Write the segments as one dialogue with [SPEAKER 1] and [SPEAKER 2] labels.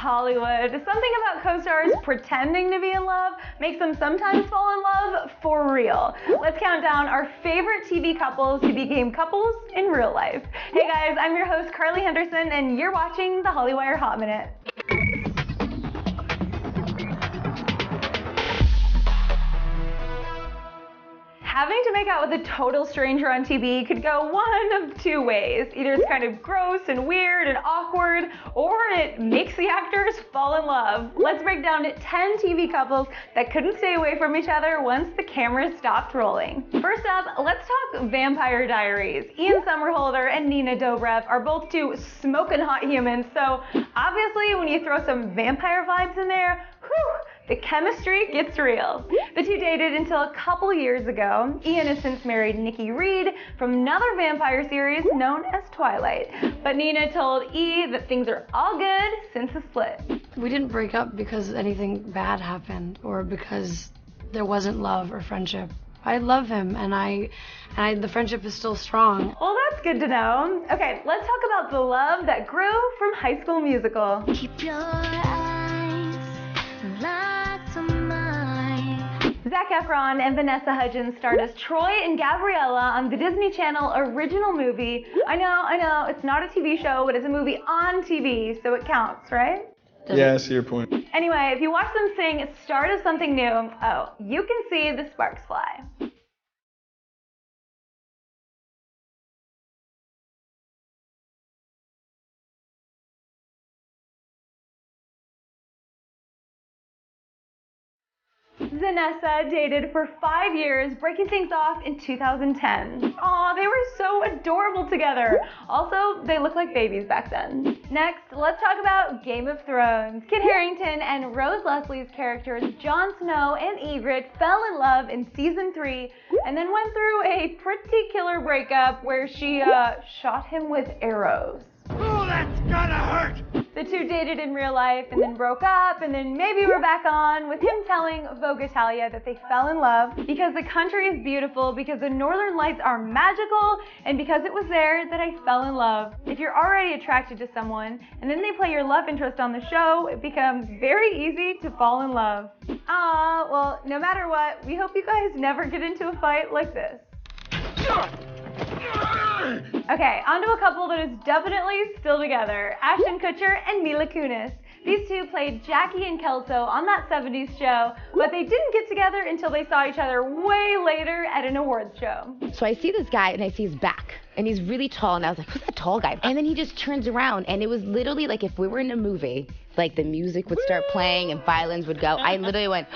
[SPEAKER 1] Hollywood. Something about co-stars pretending to be in love makes them sometimes fall in love for real. Let's count down our favorite TV couples who became couples in real life. Hey guys, I'm your host Carly Henderson and you're watching the Hollywire Hot Minute. Having to make out with a total stranger on TV could go one of two ways. Either it's kind of gross and weird and awkward, or it makes the actors fall in love. Let's break down 10 TV couples that couldn't stay away from each other once the cameras stopped rolling. First up, let's talk Vampire Diaries. Ian Somerhalder and Nina Dobrev are both two smoking hot humans, so obviously when you throw some vampire vibes in there, whew, the chemistry gets real. The two dated until a couple years ago. Ian has since married Nikki Reed from another vampire series known as Twilight. But Nina told E that things are all good since the split.
[SPEAKER 2] We didn't break up because anything bad happened or because there wasn't love or friendship. I love him and the friendship is still strong.
[SPEAKER 1] Well, that's good to know. Okay, let's talk about the love that grew from High School Musical.
[SPEAKER 3] Keep your eyes locked on mine.
[SPEAKER 1] Zac Efron and Vanessa Hudgens starred as Troy and Gabriella on the Disney Channel original movie. I know, it's not a TV show, but it's a movie on TV, so it counts, right?
[SPEAKER 4] Yeah, I see your point.
[SPEAKER 1] Anyway, if you watch them sing Start of Something New, oh, you can see the sparks fly. Vanessa dated for 5 years, breaking things off in 2010. Aw, they were so adorable together. Also, they looked like babies back then. Next, let's talk about Game of Thrones. Kit Harington and Rose Leslie's characters Jon Snow and Ygritte fell in love in season 3 and then went through a pretty killer breakup where she shot him with arrows.
[SPEAKER 5] Oh, that's gonna hurt!
[SPEAKER 1] The two dated in real life and then broke up and then maybe we're back on with him telling Vogue Italia that they fell in love because the country is beautiful, because the northern lights are magical, and because it was there that I fell in love. If you're already attracted to someone and then they play your love interest on the show, it becomes very easy to fall in love. Well, no matter what, we hope you guys never get into a fight like this. Okay, on to a couple that is definitely still together. Ashton Kutcher and Mila Kunis. These two played Jackie and Kelso on that 70s show, but they didn't get together until they saw each other way later at an awards show.
[SPEAKER 6] So I see this guy and I see his back and he's really tall and I was like, who's that tall guy? And then he just turns around and it was literally like if we were in a movie, like the music would start playing and violins would go. I literally went,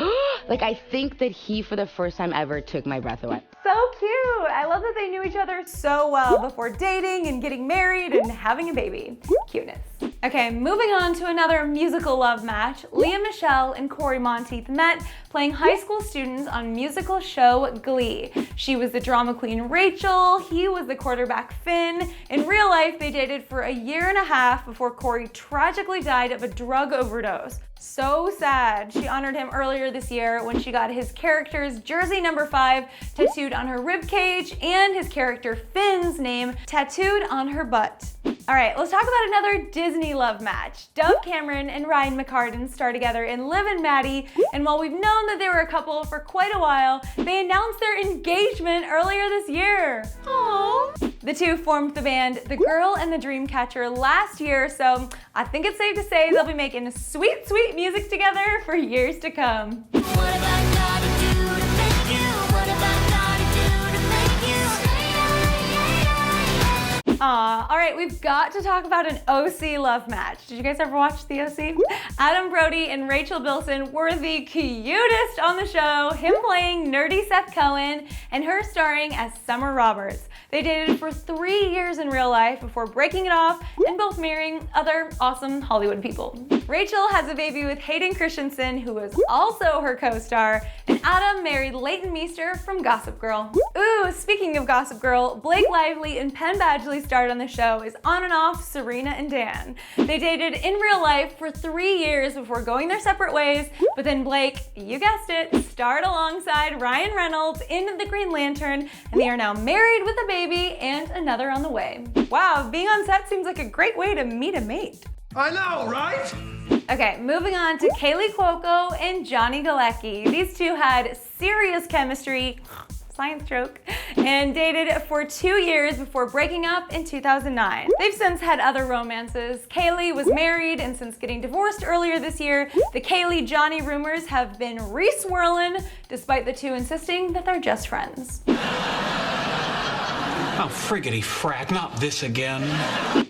[SPEAKER 6] like I think that he for the first time ever took my breath away.
[SPEAKER 1] So cute. I love that they knew each other so well before dating and getting married and having a baby. Cuteness. Okay, moving on to another musical love match. Leah Michele and Corey Monteith met playing high school students on musical show Glee. She was the drama queen Rachel, he was the quarterback Finn. In real life, they dated for a year and a half before Corey tragically died of a drug overdose. So sad. She honored him earlier this year when she got his character's jersey number 5 tattooed on her ribcage and his character Finn's name tattooed on her butt. All right, let's talk about another Disney love match. Dove Cameron and Ryan Mccartan star together in Liv and Maddie, and while we've known that they were a couple for quite a while, they announced their engagement earlier this year. Aww. The two formed the band The Girl and the Dreamcatcher last year, so I think it's safe to say they'll be making sweet, sweet music together for years to come.
[SPEAKER 3] What have I gotta do to make you? What have I gotta do to make you stay?
[SPEAKER 1] Aw, all right, we've got to talk about an OC love match. Did you guys ever watch the OC? Adam Brody and Rachel Bilson were the cutest on the show, him playing nerdy Seth Cohen and her starring as Summer Roberts. They dated for 3 years in real life before breaking it off and both marrying other awesome Hollywood people. Rachel has a baby with Hayden Christensen, who is also her co-star, and Adam married Leighton Meester from Gossip Girl. Ooh, speaking of Gossip Girl, Blake Lively and Penn Badgley starred on the show as on and off Serena and Dan. They dated in real life for 3 years before going their separate ways, but then Blake, you guessed it, starred alongside Ryan Reynolds in The Green Lantern, and they are now married with a baby and another on the way. Wow, being on set seems like a great way to meet a mate.
[SPEAKER 5] I know, right?
[SPEAKER 1] Okay, moving on to Kaley Cuoco and Johnny Galecki. These two had serious chemistry, science joke, and dated for 2 years before breaking up in 2009. They've since had other romances. Kaley was married, and since getting divorced earlier this year, the Kaley-Johnny rumors have been re-swirling, despite the two insisting that they're just friends.
[SPEAKER 4] Oh, friggity frack, not this again.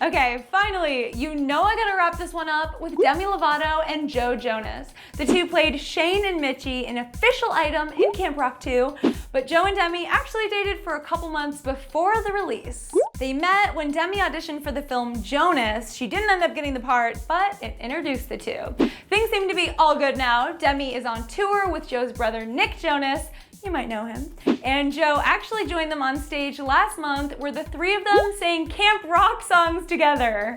[SPEAKER 1] Okay, finally, you know I gotta wrap this one up with Demi Lovato and Joe Jonas. The two played Shane and Mitchie, an official item in Camp Rock 2, but Joe and Demi actually dated for a couple months before the release. They met when Demi auditioned for the film Jonas. She didn't end up getting the part, but it introduced the two. Things seem to be all good now. Demi is on tour with Joe's brother Nick Jonas. You might know him. And Joe actually joined them on stage last month, where the three of them sang Camp Rock songs together.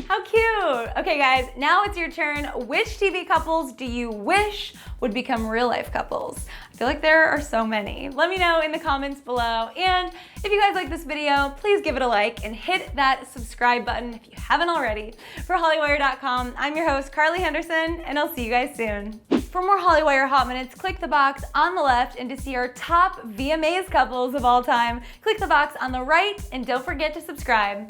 [SPEAKER 1] How cute! Okay guys, now it's your turn. Which TV couples do you wish would become real life couples? I feel like there are so many. Let me know in the comments below. And if you guys like this video, please give it a like and hit that subscribe button if you haven't already. For Hollywire.com, I'm your host, Carly Henderson, and I'll see you guys soon. For more Hollywire Hot Minutes, click the box on the left, and to see our top VMAs couples of all time, click the box on the right, and don't forget to subscribe.